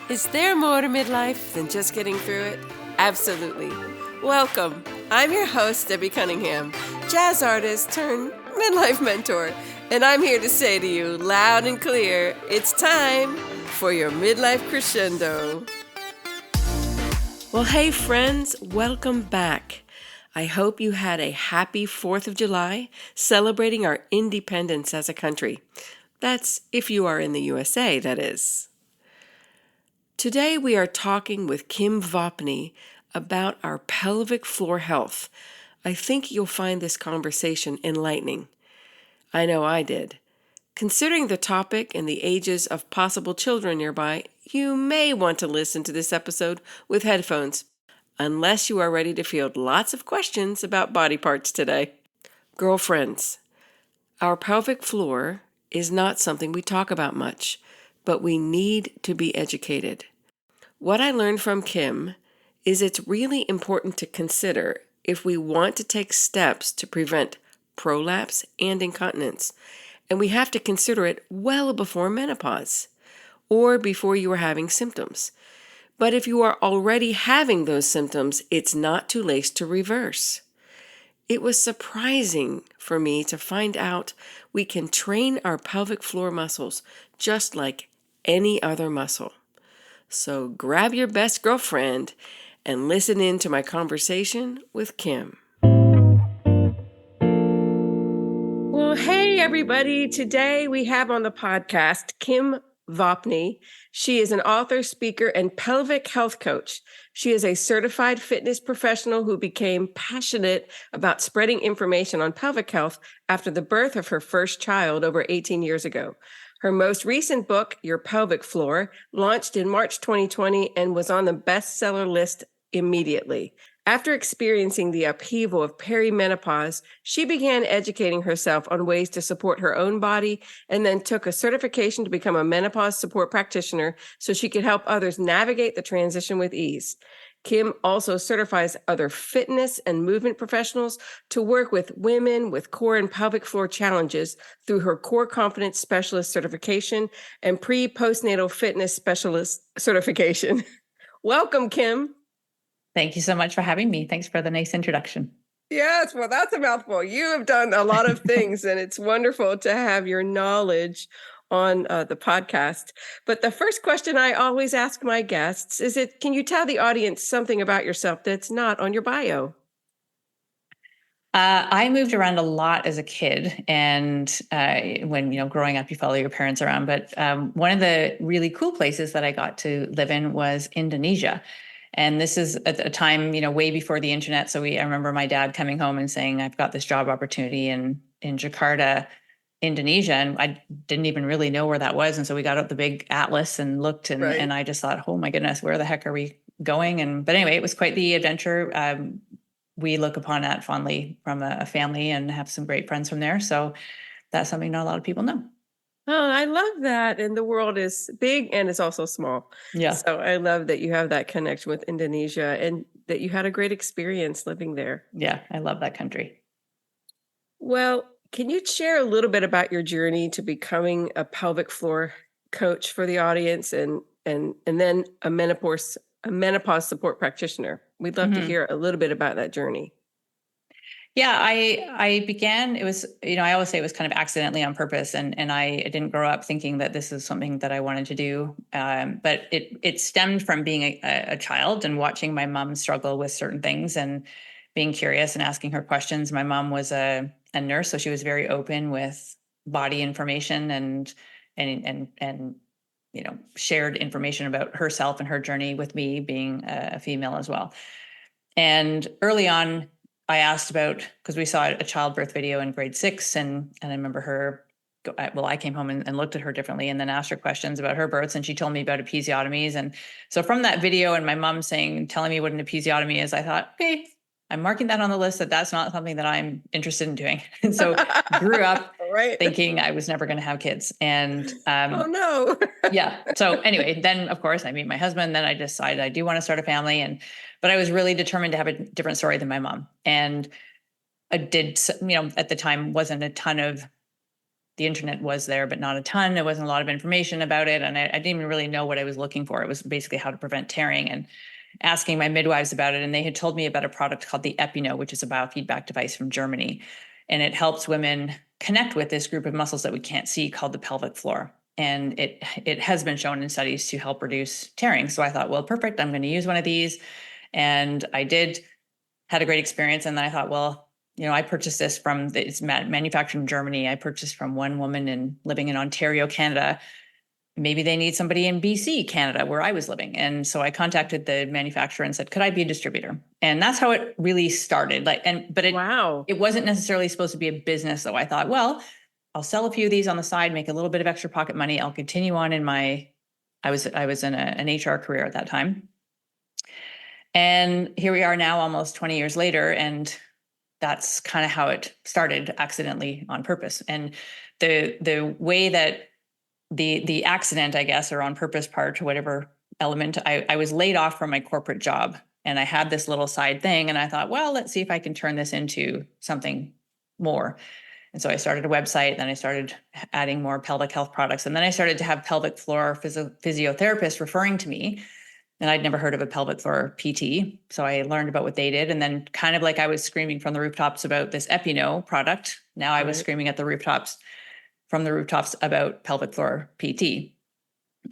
Is there more to midlife than just getting through it? Absolutely. Welcome. I'm your host, Debbie Cunningham, jazz artist turned midlife mentor, and I'm here to say to you loud and clear, it's time for your midlife crescendo. Well, hey friends, welcome back. I hope you had a happy 4th of July celebrating our independence as a country. That's if you are in the USA, that is. Today we are talking with Kim Vopni about our pelvic floor health. I think you'll find this conversation enlightening. I know I did. Considering the topic and the ages of possible children nearby, you may want to listen to this episode with headphones, unless you are ready to field lots of questions about body parts today. Girlfriends, our pelvic floor is not something we talk about much, but we need to be educated. What I learned from Kim is it's really important to consider if we want to take steps to prevent prolapse and incontinence, and we have to consider it well before menopause or before you are having symptoms. But if you are already having those symptoms, it's not too late to reverse. It was surprising for me to find out we can train our pelvic floor muscles just like any other muscle. So grab your best girlfriend and listen in to my conversation with Kim. Well, hey everybody. Today we have on the podcast Kim Vopni. She is an author, speaker, and pelvic health coach. She is a certified fitness professional who became passionate about spreading information on pelvic health after the birth of her first child over 18 years ago. Her most recent book, Your Pelvic Floor, launched in March 2020 and was on the bestseller list immediately. After experiencing the upheaval of peri-menopause, she began educating herself on ways to support her own body and then took a certification to become a menopause support practitioner so she could help others navigate the transition with ease. Kim also certifies other fitness and movement professionals to work with women with core and pelvic floor challenges through her Core Confidence Specialist certification and pre-postnatal fitness specialist certification. Welcome, Kim. Thank you so much for having me. Thanks for the nice introduction. Yes, well, that's a mouthful. You have done a lot of things, and it's wonderful to have your knowledge on the podcast. But the first question I always ask my guests is, can you tell the audience something about yourself that's not on your bio? I moved around a lot as a kid, and when growing up, you follow your parents around. But one of the really cool places that I got to live in was Indonesia, and this is at a time way before the internet. So I remember my dad coming home and saying, "I've got this job opportunity in Jakarta, Indonesia," and I didn't even really know where that was. And so we got out the big atlas and looked, and Right. and I just thought, "Oh my goodness, where the heck are we going?" But anyway, it was quite the adventure. We look upon that fondly from a family and have some great friends from there. So that's something not a lot of people know. Oh, I love that. And the world is big and it's also small. Yeah. So I love that you have that connection with Indonesia and that you had a great experience living there. Yeah, I love that country. Well, can you share a little bit about your journey to becoming a pelvic floor coach for the audience and then a menopause support practitioner? We'd love to hear a little bit about that journey. Yeah, I began, it was, I always say it was kind of accidentally on purpose. And I didn't grow up thinking that this is something that I wanted to do. But it stemmed from being a child and watching my mom struggle with certain things and being curious and asking her questions. My mom was a nurse, so she was very open with body information and shared information about herself and her journey with me being a female as well. And early on, I asked about, because we saw a childbirth video in grade 6, and I remember her, I came home and looked at her differently and then asked her questions about her births, and she told me about episiotomies. And so from that video and my mom telling me what an episiotomy is, I thought, okay, I'm marking that on the list that's not something that I'm interested in doing. And so grew up thinking I was never going to have kids. And oh no. Yeah. So anyway, then of course I meet my husband, then I decided I do want to start a family. But I was really determined to have a different story than my mom. And I did, at the time wasn't a ton of the internet was there, but not a ton. There wasn't a lot of information about it. And I didn't even really know what I was looking for. It was basically how to prevent tearing, and asking my midwives about it. And they had told me about a product called the Epino, which is a biofeedback device from Germany. And it helps women connect with this group of muscles that we can't see called the pelvic floor. And it has been shown in studies to help reduce tearing. So I thought, well, perfect, I'm going to use one of these. And I did, had a great experience. And then I thought, well, I purchased this from, it's manufactured in Germany. I purchased from one woman living in Ontario, Canada. Maybe they need somebody in BC, Canada, where I was living. And so I contacted the manufacturer and said, could I be a distributor? And that's how it really started. Wow. It wasn't necessarily supposed to be a business, though. I thought, well, I'll sell a few of these on the side, make a little bit of extra pocket money. I'll continue on in I was in an HR career at that time. And here we are now, almost 20 years later. And that's kind of how it started, accidentally on purpose. And the way that the accident, I guess, or on purpose part, or whatever element, I was laid off from my corporate job, and I had this little side thing, and I thought, well, let's see if I can turn this into something more. And so I started a website, then I started adding more pelvic health products, and then I started to have pelvic floor physiotherapists referring to me. And I'd never heard of a pelvic floor PT. So I learned about what they did. And then, kind of like I was screaming from the rooftops about this Epino product, now I was screaming at the rooftops about pelvic floor PT,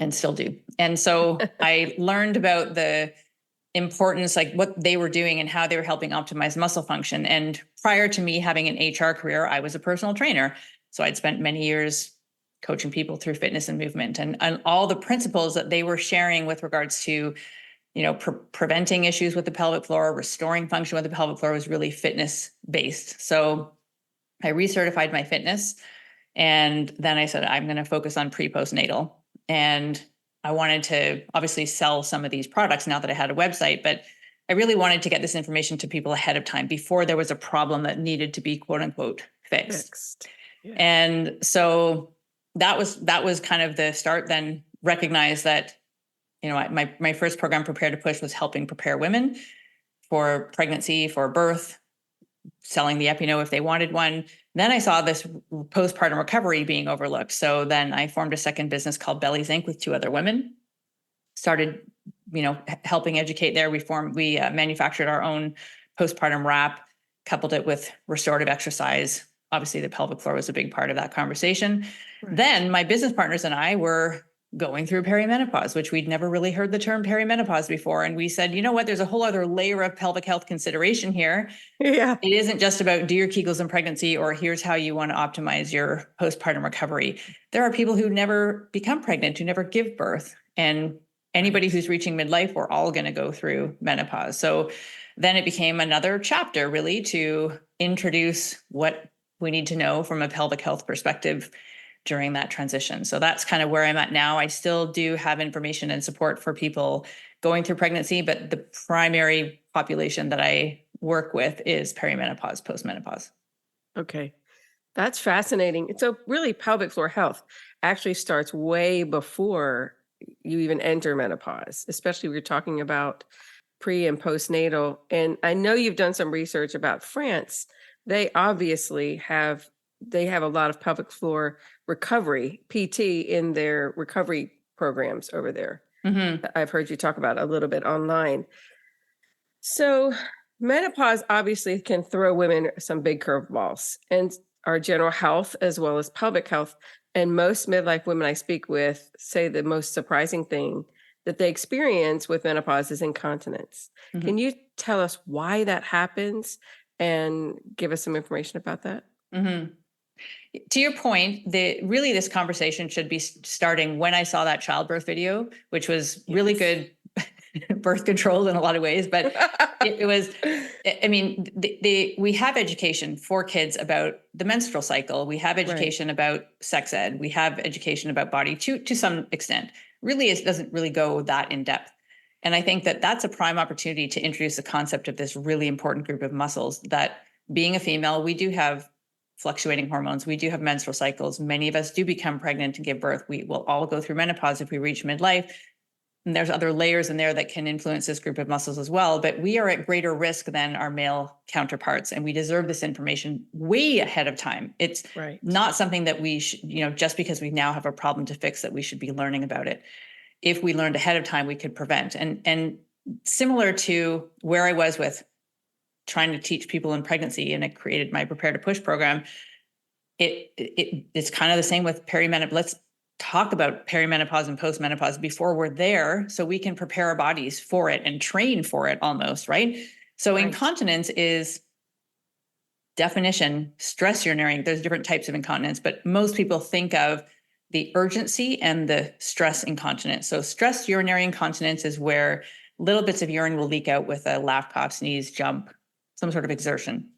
and still do. And so I learned about the importance, like what they were doing and how they were helping optimize muscle function. And prior to me having an HR career, I was a personal trainer. So I'd spent many years coaching people through fitness and movement, and all the principles that they were sharing with regards to, preventing issues with the pelvic floor, restoring function with the pelvic floor, was really fitness based. So I recertified my fitness. And then I said, I'm going to focus on pre-postnatal. And I wanted to obviously sell some of these products now that I had a website, but I really wanted to get this information to people ahead of time, before there was a problem that needed to be, quote unquote, fixed. Yeah. And so that was kind of the start. Then recognize that, my first program, Prepare to Push, was helping prepare women for pregnancy, for birth, selling the Epino if they wanted one. Then I saw this postpartum recovery being overlooked. So then I formed a second business called Bellies Inc. with two other women. Started, helping educate there. We manufactured our own postpartum wrap, coupled it with restorative exercise. Obviously, the pelvic floor was a big part of that conversation. Right. Then my business partners and I were going through peri-menopause, which we'd never really heard the term peri-menopause before. And we said, you know what, there's a whole other layer of pelvic health consideration here. Yeah. It isn't just about do your Kegels in pregnancy, or here's how you want to optimize your postpartum recovery. There are people who never become pregnant, who never give birth. And anybody who's reaching midlife, we're all going to go through menopause. So then it became another chapter, really, to introduce what we need to know from a pelvic health perspective during that transition. So that's kind of where I'm at now. I still do have information and support for people going through pregnancy, but the primary population that I work with is perimenopause, postmenopause. Okay. That's fascinating. So really, pelvic floor health actually starts way before you even enter menopause, especially when you're talking about pre and postnatal. And I know you've done some research about France. They obviously have a lot of pelvic floor recovery, PT, in their recovery programs over there. Mm-hmm. I've heard you talk about a little bit online. So menopause obviously can throw women some big curveballs, and our general health as well as pelvic health. And most midlife women I speak with say the most surprising thing that they experience with menopause is incontinence. Mm-hmm. Can you tell us why that happens and give us some information about that? Mm-hmm. To your point, this conversation should be starting when I saw that childbirth video, which was really good birth control in a lot of ways. But it was, I mean, we have education for kids about the menstrual cycle. We have education about sex ed. We have education about body to some extent. Really, it doesn't really go that in depth. And I think that that's a prime opportunity to introduce the concept of this really important group of muscles that, being a female, we do have fluctuating hormones. We do have menstrual cycles. Many of us do become pregnant and give birth. We will all go through menopause if we reach midlife. and there's other layers in there that can influence this group of muscles as well, but we are at greater risk than our male counterparts, and we deserve this information way ahead of time. It's not something that we should, just because we now have a problem to fix, that we should be learning about it. If we learned ahead of time, we could prevent. And similar to where I was with trying to teach people in pregnancy, and I created my Prepare to Push program, it's kind of the same with perimenopause. Let's talk about perimenopause and postmenopause before we're there, so we can prepare our bodies for it and train for it almost, right? So incontinence is definition, stress urinary. There's different types of incontinence, but most people think of the urgency and the stress incontinence. So stress urinary incontinence is where little bits of urine will leak out with a laugh, cough, sneeze, jump, some sort of exertion.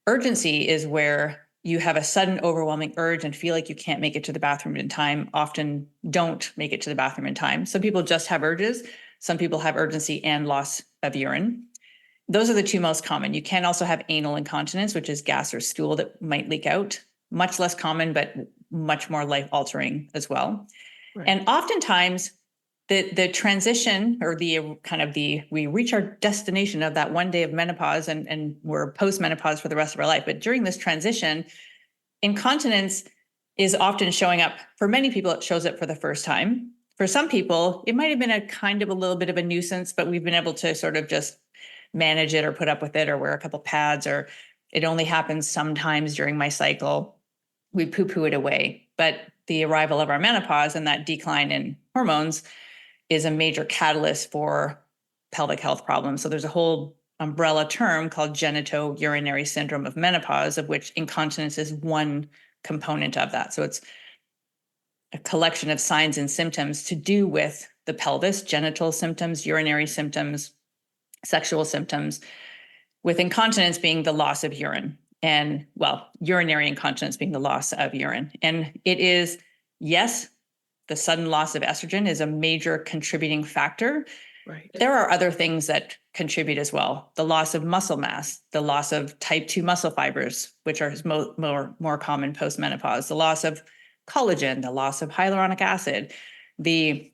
Urgency is where you have a sudden overwhelming urge and feel like you can't make it to the bathroom in time, often don't make it to the bathroom in time. Some people just have urges. Some people have urgency and loss of urine. Those are the two most common. You can also have anal incontinence, which is gas or stool that might leak out. Much less common, but much more life-altering as well. And oftentimes, the transition, or we reach our destination of that one day of menopause, and we're post-menopause for the rest of our life. But during this transition, incontinence is often showing up. For many people, it shows up for the first time. For some people, it might have been a kind of a little bit of a nuisance, but we've been able to sort of just manage it or put up with it or wear a couple pads, or it only happens sometimes during my cycle. We poo-poo it away. But the arrival of our menopause and that decline in hormones is a major catalyst for pelvic health problems. So there's a whole umbrella term called genitourinary syndrome of menopause, of which incontinence is one component of that. So it's a collection of signs and symptoms to do with the pelvis, genital symptoms, urinary symptoms, sexual symptoms, with incontinence being the loss of urine. And urinary incontinence being the loss of urine. And it is, yes, the sudden loss of estrogen is a major contributing factor. There are other things that contribute as well. The loss of muscle mass, the loss of type 2 muscle fibers, which are more common post-menopause, the loss of collagen, the loss of hyaluronic acid, the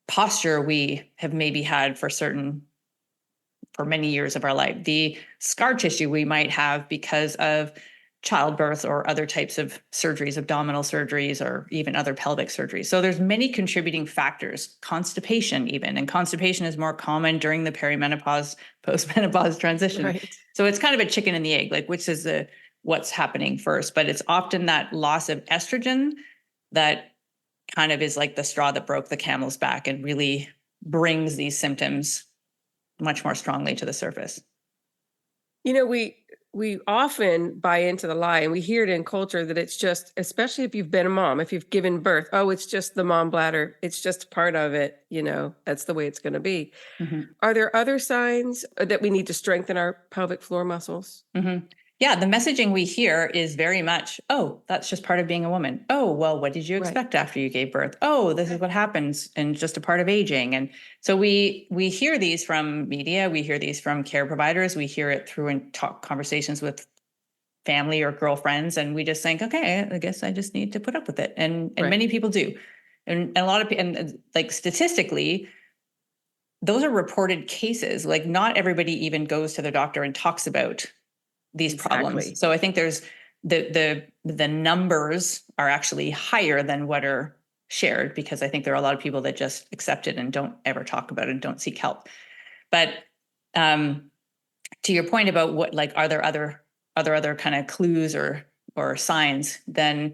posture we have maybe had for many years of our life, the scar tissue we might have because of childbirth or other types of surgeries, abdominal surgeries, or even other pelvic surgeries. So there's many contributing factors, constipation even, and constipation is more common during the perimenopause, postmenopause transition. So it's kind of a chicken and the egg, like which is what's happening first, but it's often that loss of estrogen that kind of is like the straw that broke the camel's back and really brings these symptoms much more strongly to the surface. We often buy into the lie, and we hear it in culture that it's just, especially if you've been a mom, if you've given birth, it's just the mom bladder. It's just part of it. That's the way it's going to be. Are there other signs that we need to strengthen our pelvic floor muscles? Yeah, the messaging we hear is very much, that's just part of being a woman. What did you expect after you gave birth? This is what happens and just a part of aging. And so we hear these from media, we hear these from care providers, we hear it through in conversations with family or girlfriends, and we just think, okay, I guess I just need to put up with it. And many people do. And a lot of people, and like statistically, those are reported cases. Like not everybody even goes to their doctor and talks about these problems. So I think there's the numbers are actually higher than what are shared, because I think there are a lot of people that just accept it and don't ever talk about it and don't seek help. But to your point about what, like, are there other kind of clues or signs, then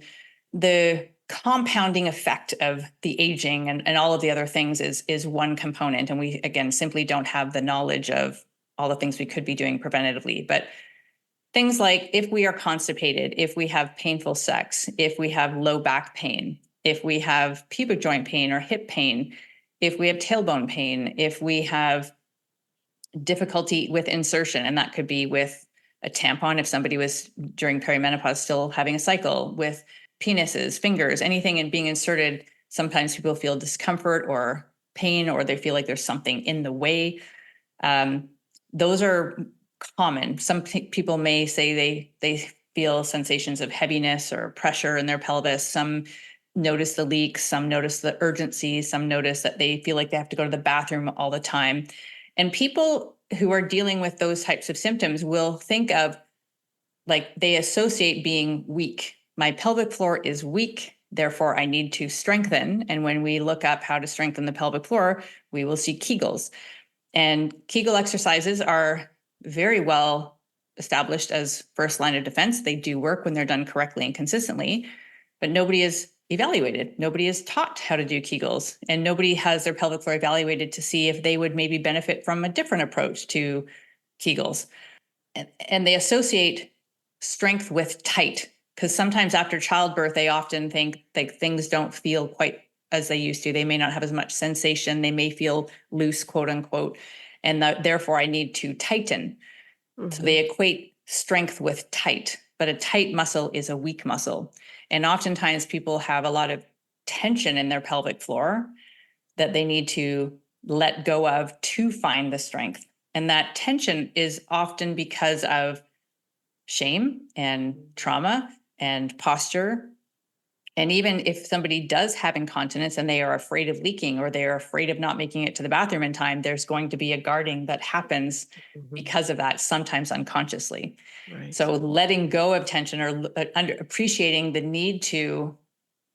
the compounding effect of the aging and all of the other things is one component. And we, again, simply don't have the knowledge of all the things we could be doing preventatively. But things like if we are constipated, if we have painful sex, if we have low back pain, if we have pubic joint pain or hip pain, if we have tailbone pain, if we have difficulty with insertion, and that could be with a tampon if somebody was during perimenopause still having a cycle, with penises, fingers, anything in being inserted, sometimes people feel discomfort or pain, or they feel like there's something in the way. Those are common. Some people may say they feel sensations of heaviness or pressure in their pelvis. Some notice the leaks, some notice the urgency, some notice that they feel like they have to go to the bathroom all the time. And people who are dealing with those types of symptoms will think of, like, they associate being weak. My pelvic floor is weak, therefore I need to strengthen. And when we look up how to strengthen the pelvic floor, we will see Kegels. And Kegel exercises are very well established as first line of defense. They do work when they're done correctly and consistently, but nobody is evaluated. Nobody is taught how to do Kegels, and nobody has their pelvic floor evaluated to see if they would maybe benefit from a different approach to Kegels. And they associate strength with tight, because sometimes after childbirth, they often think like things don't feel quite as they used to. They may not have as much sensation. They may feel loose, quote unquote, and therefore I need to tighten. Mm-hmm. So they equate strength with tight, but a tight muscle is a weak muscle. And oftentimes people have a lot of tension in their pelvic floor that they need to let go of to find the strength. And that tension is often because of shame and trauma and posture. And even if somebody does have incontinence and they are afraid of leaking or they are afraid of not making it to the bathroom in time, there's going to be a guarding that happens because of that, sometimes unconsciously. Right. So letting go of tension or appreciating the need to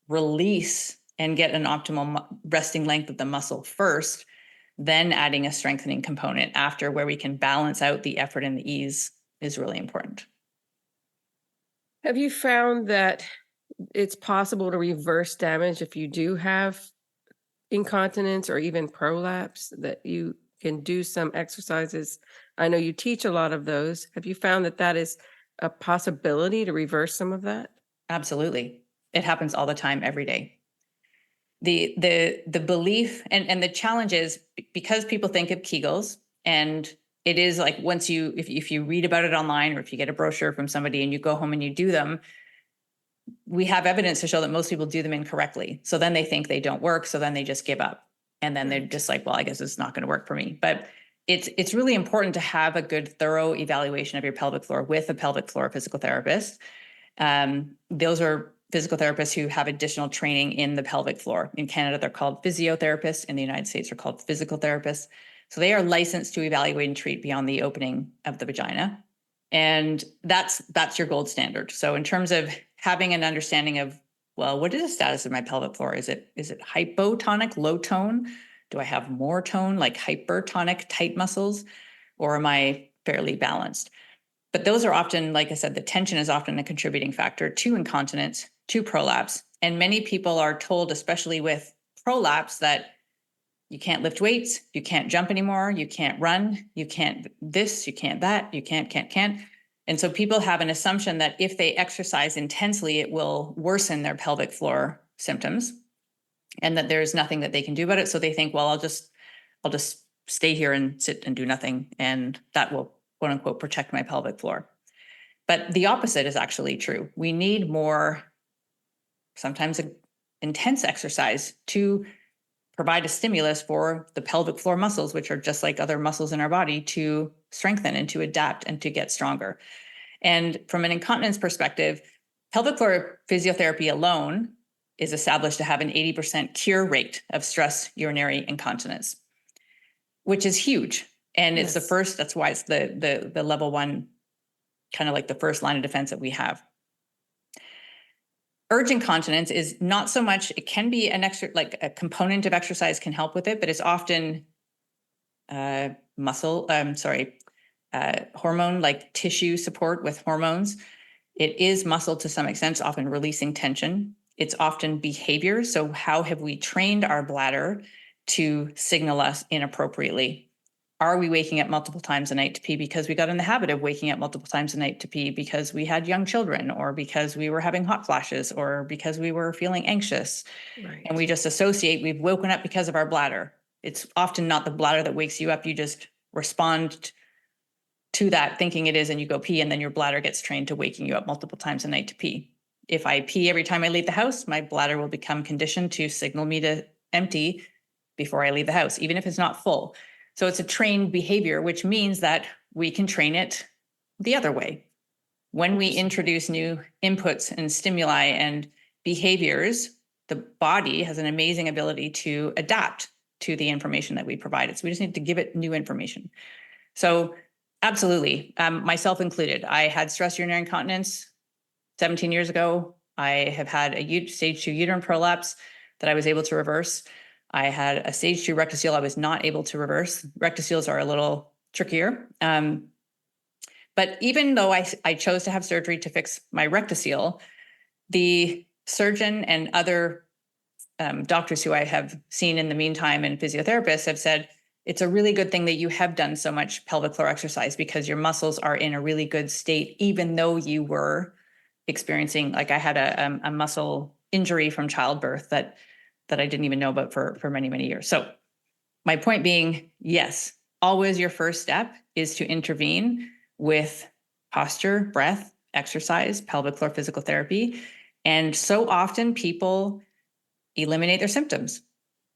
release and get an optimal resting length of the muscle first, then adding a strengthening component after, where we can balance out the effort and the ease, is really important. Have you found that it's possible to reverse damage if you do have incontinence or even prolapse, that you can do some exercises? I know you teach a lot of those. Have you found that that is a possibility to reverse some of that? Absolutely. It happens all the time, every day. The belief and the challenge is, because people think of Kegels, and it is like, once you, if you read about it online, or if you get a brochure from somebody and you go home and you do them, we have evidence to show that most people do them incorrectly. So then they think they don't work. So then they just give up. And then they're just like, well, I guess it's not going to work for me. But it's really important to have a good, thorough evaluation of your pelvic floor with a pelvic floor physical therapist. Those are physical therapists who have additional training in the pelvic floor. In Canada, they're called physiotherapists. In the United States, they're called physical therapists. So they are licensed to evaluate and treat beyond the opening of the vagina. And that's your gold standard. So in terms of having an understanding of, well, what is the status of my pelvic floor? Is it hypotonic, low tone? Do I have more tone, like hypertonic, tight muscles? Or am I fairly balanced? But those are often, like I said, the tension is often a contributing factor to incontinence, to prolapse. And many people are told, especially with prolapse, that you can't lift weights, you can't jump anymore, you can't run, you can't this, you can't that, you can't. And so people have an assumption that if they exercise intensely, it will worsen their pelvic floor symptoms, and that there's nothing that they can do about it. So they think, well, I'll just stay here and sit and do nothing, and that will, quote unquote, protect my pelvic floor. But the opposite is actually true. We need more, sometimes intense exercise to provide a stimulus for the pelvic floor muscles, which are just like other muscles in our body, to strengthen and to adapt and to get stronger. And from an incontinence perspective, pelvic floor physiotherapy alone is established to have an 80% cure rate of stress urinary incontinence, which is huge. And it's the first, that's why it's the level one, kind of like the first line of defense that we have. Urge incontinence is not so much, it can be an extra, like a component of exercise can help with it, but it's often hormone, like tissue support with hormones. It is muscle to some extent, it's often releasing tension. It's often behavior. So how have we trained our bladder to signal us inappropriately? Are we waking up multiple times a night to pee because we got in the habit of waking up multiple times a night to pee because we had young children, or because we were having hot flashes, or because we were feeling anxious? Right. And we just associate, we've woken up because of our bladder. It's often not the bladder that wakes you up. You just respond to that thinking it is, and you go pee, and then your bladder gets trained to waking you up multiple times a night to pee. If I pee every time I leave the house, my bladder will become conditioned to signal me to empty before I leave the house, even if it's not full. So it's a trained behavior, which means that we can train it the other way. When we introduce new inputs and stimuli and behaviors the body has an amazing ability to adapt to the information that we provide it. So we just need to give it new information. So absolutely, myself included, I had stress urinary incontinence 17 years ago. I have had a stage 2 uterine prolapse that I was able to reverse. I had a stage 2 rectocele I was not able to reverse. Rectoceles are a little trickier. But even though I chose to have surgery to fix my rectocele, the surgeon and other doctors who I have seen in the meantime and physiotherapists have said, it's a really good thing that you have done so much pelvic floor exercise because your muscles are in a really good state, even though you were experiencing, like I had a muscle injury from childbirth that I didn't even know about for many, many years. So my point being, yes, always your first step is to intervene with posture, breath, exercise, pelvic floor physical therapy. And so often people eliminate their symptoms.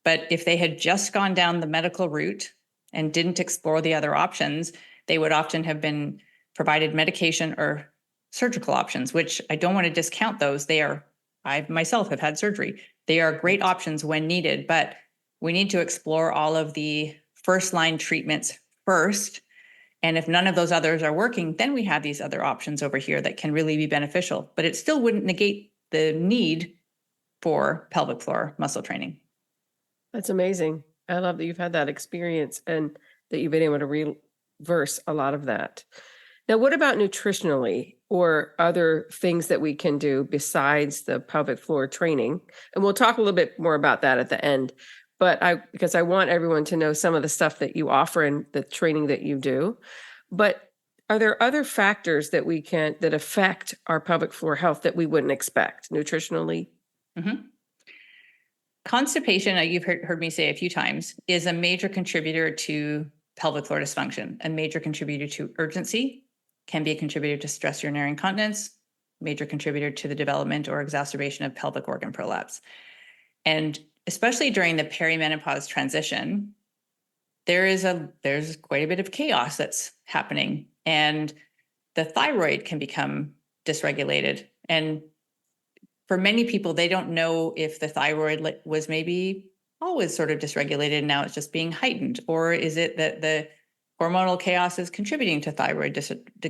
But if they had just gone down the medical route and didn't explore the other options, they would often have been provided medication or surgical options, which I don't want to discount those. I myself have had surgery. They are great options when needed, but we need to explore all of the first line treatments first. And if none of those others are working, then we have these other options over here that can really be beneficial, but it still wouldn't negate the need for pelvic floor muscle training. That's amazing. I love that you've had that experience and that you've been able to reverse a lot of that. Now, what about nutritionally or other things that we can do besides the pelvic floor training? And we'll talk a little bit more about that at the end. But because I want everyone to know some of the stuff that you offer and the training that you do. But are there other factors that that affect our pelvic floor health that we wouldn't expect nutritionally? Mm-hmm. Constipation, you've heard me say a few times, is a major contributor to pelvic floor dysfunction, a major contributor to urgency, can be a contributor to stress urinary incontinence, major contributor to the development or exacerbation of pelvic organ prolapse. And especially during the peri-menopause transition, there's quite a bit of chaos that's happening, and the thyroid can become dysregulated. And for many people, they don't know if the thyroid was maybe always sort of dysregulated and now it's just being heightened, or is it that the hormonal chaos is contributing to thyroid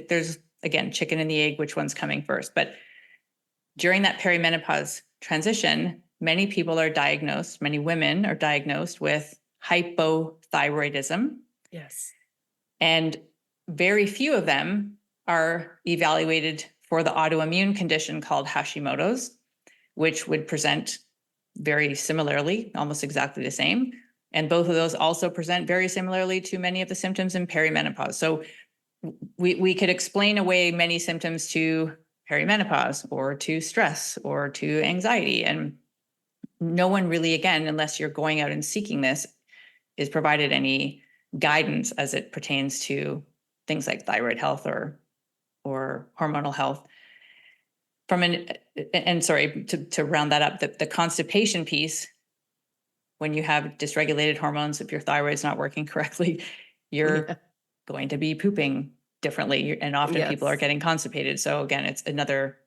there's, again, chicken and the egg, which one's coming first. But during that perimenopause transition, many women are diagnosed with hypothyroidism. Yes. And very few of them are evaluated for the autoimmune condition called Hashimoto's, which would present very similarly, almost exactly the same. And both of those also present very similarly to many of the symptoms in perimenopause. So we could explain away many symptoms to perimenopause or to stress or to anxiety. And no one really, again, unless you're going out and seeking this, is provided any guidance as it pertains to things like thyroid health or hormonal health. To round that up, the constipation piece, when you have dysregulated hormones, if your thyroid's not working correctly, you're going to be pooping differently. And often people are getting constipated. So again, it's another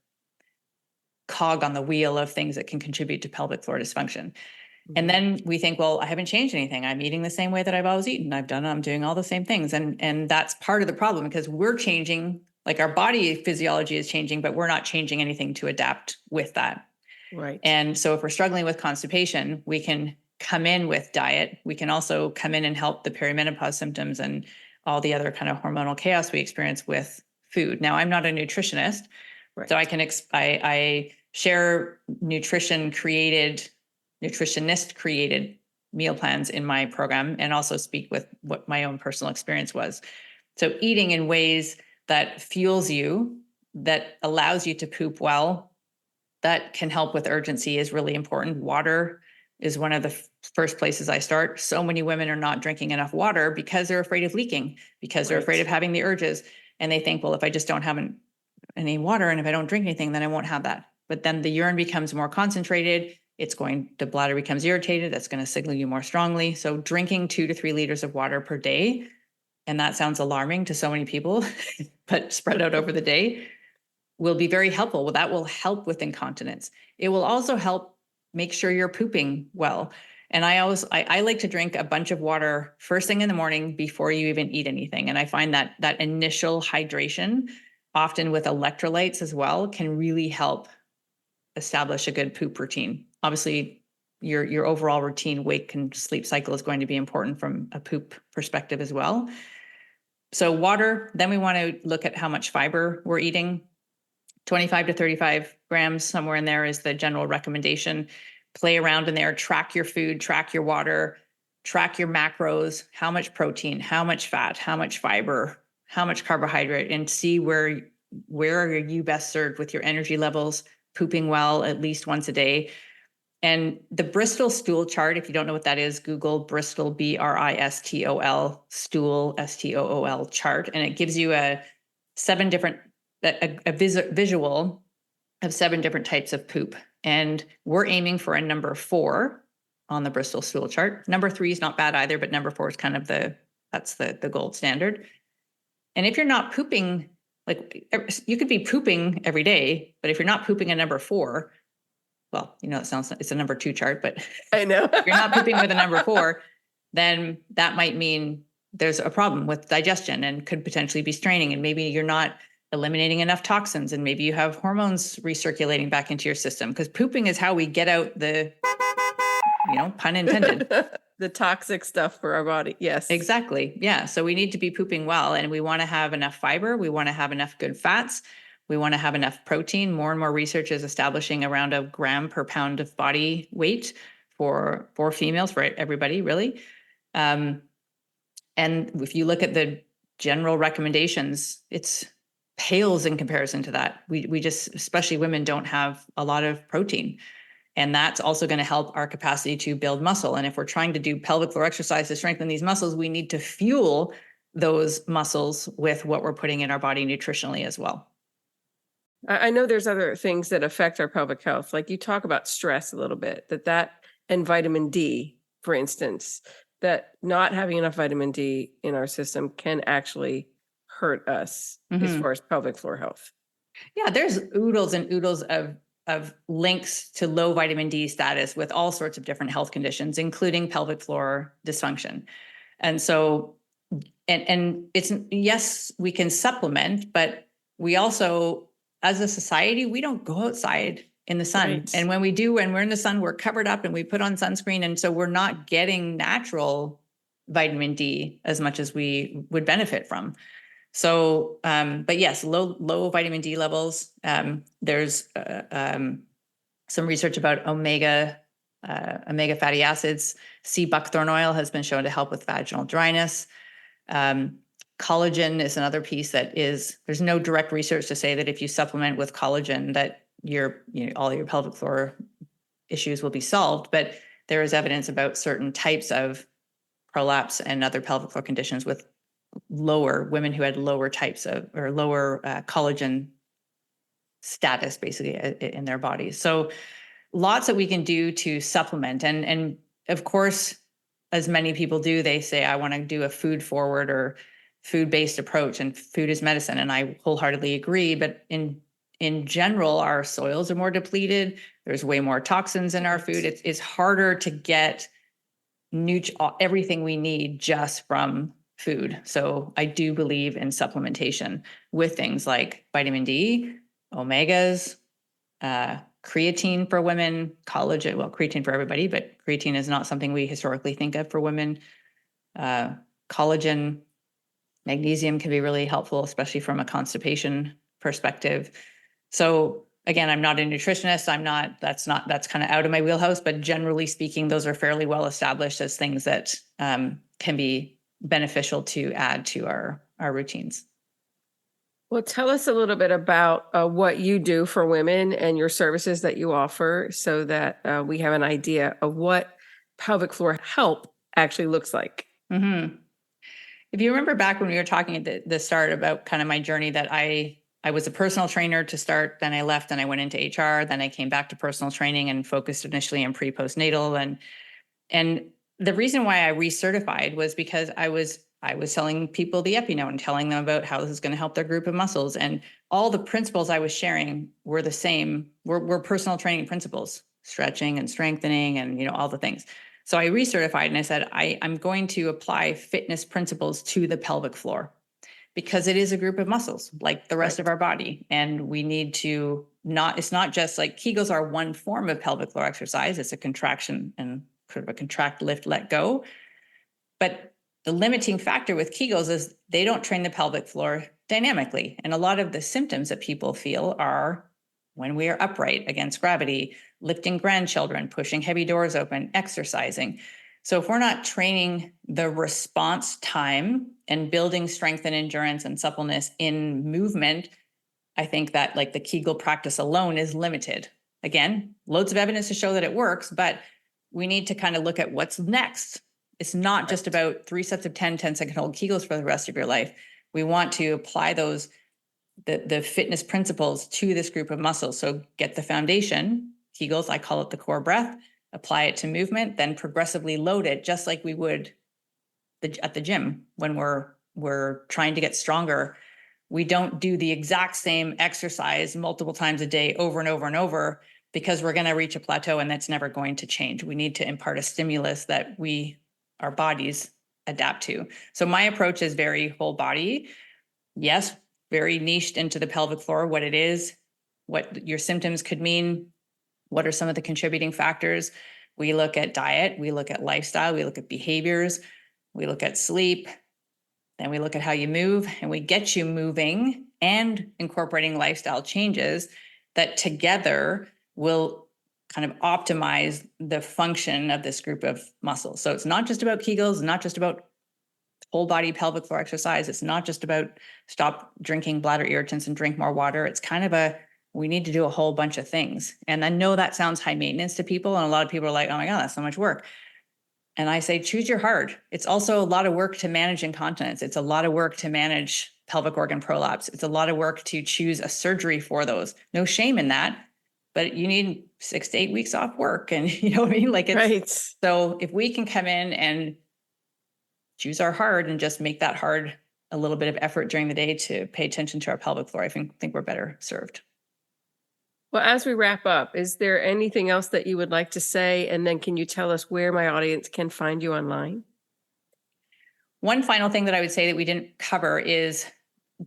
cog on the wheel of things that can contribute to pelvic floor dysfunction. Mm-hmm. And then we think, well, I haven't changed anything. I'm eating the same way that I've always eaten. I'm doing all the same things. And that's part of the problem, because we're changing. Like, our body physiology is changing, but we're not changing anything to adapt with that. Right. And so if we're struggling with constipation, we can come in with diet. We can also come in and help the perimenopause symptoms and all the other kind of hormonal chaos we experience with food. Now, I'm not a nutritionist, right, so I share nutritionist created meal plans in my program, and also speak with what my own personal experience was. So eating in ways that fuels you, that allows you to poop well, that can help with urgency is really important. Water is one of the first places I start. So many women are not drinking enough water because they're afraid of leaking, because they're afraid of having the urges. And they think, well, if I just don't have any water and if I don't drink anything, then I won't have that. But then the urine becomes more concentrated. The bladder becomes irritated. That's going to signal you more strongly. So drinking 2 to 3 liters of water per day, and that sounds alarming to so many people, but spread out over the day, will be very helpful. Well, that will help with incontinence. It will also help make sure you're pooping well. And I like to drink a bunch of water first thing in the morning before you even eat anything. And I find that that initial hydration, often with electrolytes as well, can really help establish a good poop routine. Obviously, your overall routine, wake and sleep cycle is going to be important from a poop perspective as well. So water, then we want to look at how much fiber we're eating. 25 to 35 grams, somewhere in there is the general recommendation. Play around in there, track your food, track your water, track your macros, how much protein, how much fat, how much fiber, how much carbohydrate, and see where are you best served with your energy levels, pooping well at least once a day. And the Bristol stool chart, if you don't know what that is, Google Bristol, Bristol, stool, STOOL chart, and it gives you a visual of 7 different types of poop. And we're aiming for a number 4 on the Bristol stool chart. Number 3 is not bad either, but number 4 is kind of that's the gold standard. And if you're not pooping, like you could be pooping every day, but if you're not pooping a number 4, well, it's a number 2 chart, but I know if you're not pooping with a number 4, then that might mean there's a problem with digestion and could potentially be straining. And maybe you're not eliminating enough toxins, and maybe you have hormones recirculating back into your system, because pooping is how we get out the, pun intended, the toxic stuff for our body. Yes, exactly. Yeah. So we need to be pooping well, and we want to have enough fiber. We want to have enough good fats. We want to have enough protein. More and more research is establishing around a gram per pound of body weight for females, for everybody, really. And if you look at the general recommendations, it's pales in comparison to that. We just, especially women, don't have a lot of protein. And that's also going to help our capacity to build muscle. And if we're trying to do pelvic floor exercise to strengthen these muscles, we need to fuel those muscles with what we're putting in our body nutritionally as well. I know there's other things that affect our pelvic health. Like you talk about stress a little bit, that and vitamin D, for instance, that not having enough vitamin D in our system can actually hurt us as far as pelvic floor health. Yeah, there's oodles and oodles of links to low vitamin D status with all sorts of different health conditions, including pelvic floor dysfunction. And so, and it's, yes, we can supplement, but we also, as a society, we don't go outside in the sun. Right. And when we do, when we're in the sun, we're covered up and we put on sunscreen. And so we're not getting natural vitamin D as much as we would benefit from. So, but yes, low vitamin D levels. There's some research about omega fatty acids. Sea buckthorn oil has been shown to help with vaginal dryness. Collagen is another piece there's no direct research to say that if you supplement with collagen that all your pelvic floor issues will be solved, but there is evidence about certain types of prolapse and other pelvic floor conditions with women who had lower types of, or lower collagen status basically in their bodies. So lots that we can do to supplement. And of course, as many people do, they say, I want to do a food forward or food-based approach, and food is medicine. And I wholeheartedly agree. But in general, our soils are more depleted. There's way more toxins in our food. It's harder to get everything we need just from food. So I do believe in supplementation with things like vitamin D, omegas, creatine for women, collagen, well, creatine for everybody, but creatine is not something we historically think of for women. Collagen, magnesium can be really helpful, especially from a constipation perspective. So again, I'm not a nutritionist. That's kind of out of my wheelhouse, but generally speaking, those are fairly well established as things that can be beneficial to add to our routines. Well, tell us a little bit about what you do for women and your services that you offer so that we have an idea of what pelvic floor help actually looks like. Mm-hmm. If you remember back when we were talking at the start about kind of my journey, that I was a personal trainer to start, then I left and I went into HR, then I came back to personal training and focused initially on pre-postnatal. And the reason why I recertified was because I was telling people the EpiNote and telling them about how this is going to help their group of muscles. And all the principles I was sharing were the same, were personal training principles. stretching and strengthening and, all the things. So I recertified and I said, I'm going to apply fitness principles to the pelvic floor because it is a group of muscles like the rest of our body. And we need to it's not just like Kegels are one form of pelvic floor exercise. It's a contraction and sort of a contract, lift, let go. But the limiting factor with Kegels is they don't train the pelvic floor dynamically. And a lot of the symptoms that people feel are when we are upright against gravity, lifting grandchildren, pushing heavy doors open, exercising. So if we're not training the response time and building strength and endurance and suppleness in movement, I think that like the Kegel practice alone is limited. Again, loads of evidence to show that it works, but we need to kind of look at what's next. It's not just about 3 sets of 10-second hold Kegels for the rest of your life. We want to apply those, the fitness principles to this group of muscles. So get the foundation, Kegels, I call it the core breath, apply it to movement, then progressively load it, just like we would at the gym when we're trying to get stronger. We don't do the exact same exercise multiple times a day over and over and over because we're going to reach a plateau and that's never going to change. We need to impart a stimulus that our bodies adapt to. So my approach is very whole body. Yes, very niched into the pelvic floor, what it is, what your symptoms could mean, what are some of the contributing factors. We look at diet, we look at lifestyle, we look at behaviors, we look at sleep, then we look at how you move, and we get you moving and incorporating lifestyle changes that together will kind of optimize the function of this group of muscles. So it's not just about Kegels, not just about whole body pelvic floor exercise. It's not just about stop drinking bladder irritants and drink more water. It's kind of we need to do a whole bunch of things. And I know that sounds high maintenance to people. And a lot of people are like, oh my God, that's so much work. And I say, choose your hard. It's also a lot of work to manage incontinence. It's a lot of work to manage pelvic organ prolapse. It's a lot of work to choose a surgery for those. No shame in that, but you need 6 to 8 weeks off work. And you know what I mean? Like So if we can come in and choose our hard and just make that hard a little bit of effort during the day to pay attention to our pelvic floor, I think we're better served. Well, as we wrap up, is there anything else that you would like to say? And then can you tell us where my audience can find you online? One final thing that I would say that we didn't cover is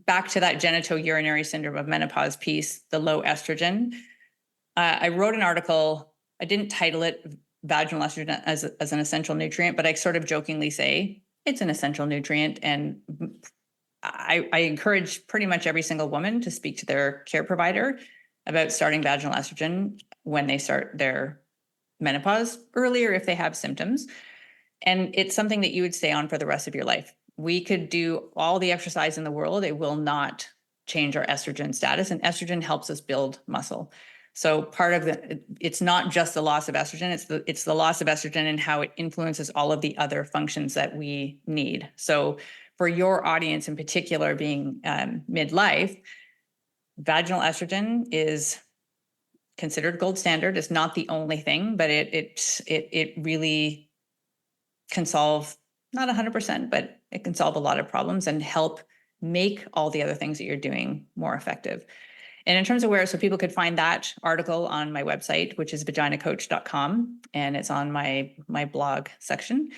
back to that genitourinary syndrome of menopause piece, the low estrogen. I wrote an article. I didn't title it vaginal estrogen as an essential nutrient, but I sort of jokingly say it's an essential nutrient. And I encourage pretty much every single woman to speak to their care provider about starting vaginal estrogen when they start their menopause, earlier if they have symptoms. And it's something that you would stay on for the rest of your life. We could do all the exercise in the world. It will not change our estrogen status. And estrogen helps us build muscle. So part of it's not just the loss of estrogen, it's the loss of estrogen and how it influences all of the other functions that we need. So for your audience in particular being midlife, vaginal estrogen is considered gold standard. It's not the only thing, but it really can solve, not 100%, but it can solve a lot of problems and help make all the other things that you're doing more effective. And in terms of so people could find that article on my website, which is vaginacoach.com, and it's on my blog section.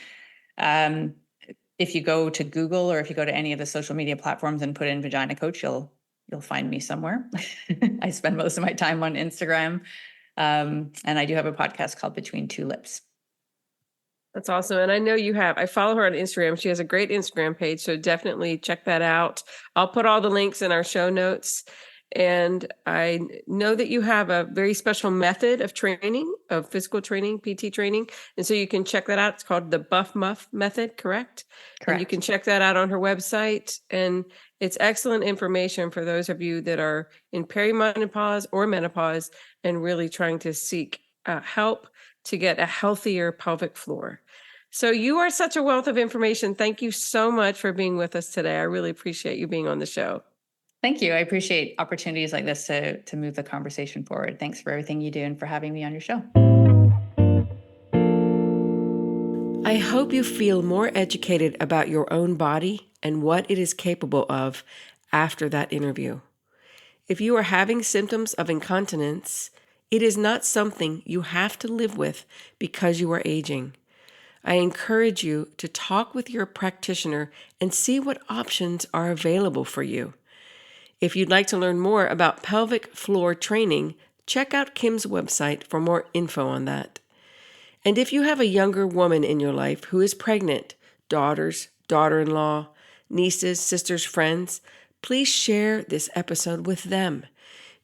If you go to Google or if you go to any of the social media platforms and put in Vagina Coach, you'll find me somewhere. I spend most of my time on Instagram. And I do have a podcast called Between Two Lips. That's awesome. And I know you have. I follow her on Instagram. She has a great Instagram page, so definitely check that out. I'll put all the links in our show notes. And I know that you have a very special method of training, of physical training, PT training. And so you can check that out. It's called the Buff Muff method, correct? Correct. And you can check that out on her website. And it's excellent information for those of you that are in peri-menopause or menopause and really trying to seek help to get a healthier pelvic floor. So you are such a wealth of information. Thank you so much for being with us today. I really appreciate you being on the show. Thank you. I appreciate opportunities like this to move the conversation forward. Thanks for everything you do and for having me on your show. I hope you feel more educated about your own body and what it is capable of after that interview. If you are having symptoms of incontinence, It is not something you have to live with because you are aging. I encourage you to talk with your practitioner and see what options are available for you. If you'd like to learn more about pelvic floor training, check out Kim's website for more info on that. And if you have a younger woman in your life who is pregnant, daughters, daughter-in-law, nieces, sisters, friends, please share this episode with them.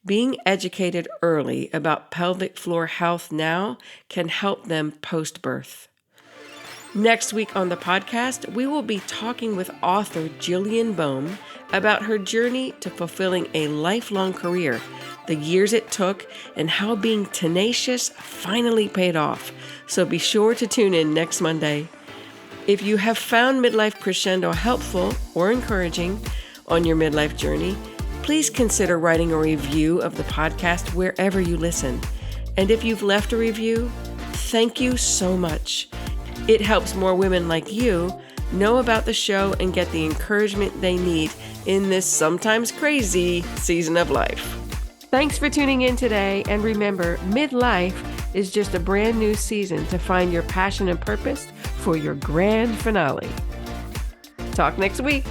Being educated early about pelvic floor health now can help them post-birth. Next week on the podcast, we will be talking with author Jillian Boehm about her journey to fulfilling a lifelong career, the years it took, and how being tenacious finally paid off. So be sure to tune in next Monday. If you have found Midlife Crescendo helpful or encouraging on your midlife journey, please consider writing a review of the podcast wherever you listen. And if you've left a review, thank you so much. It helps more women like you know about the show and get the encouragement they need in this sometimes crazy season of life. Thanks for tuning in today, and remember, midlife is just a brand new season to find your passion and purpose for your grand finale. Talk next week.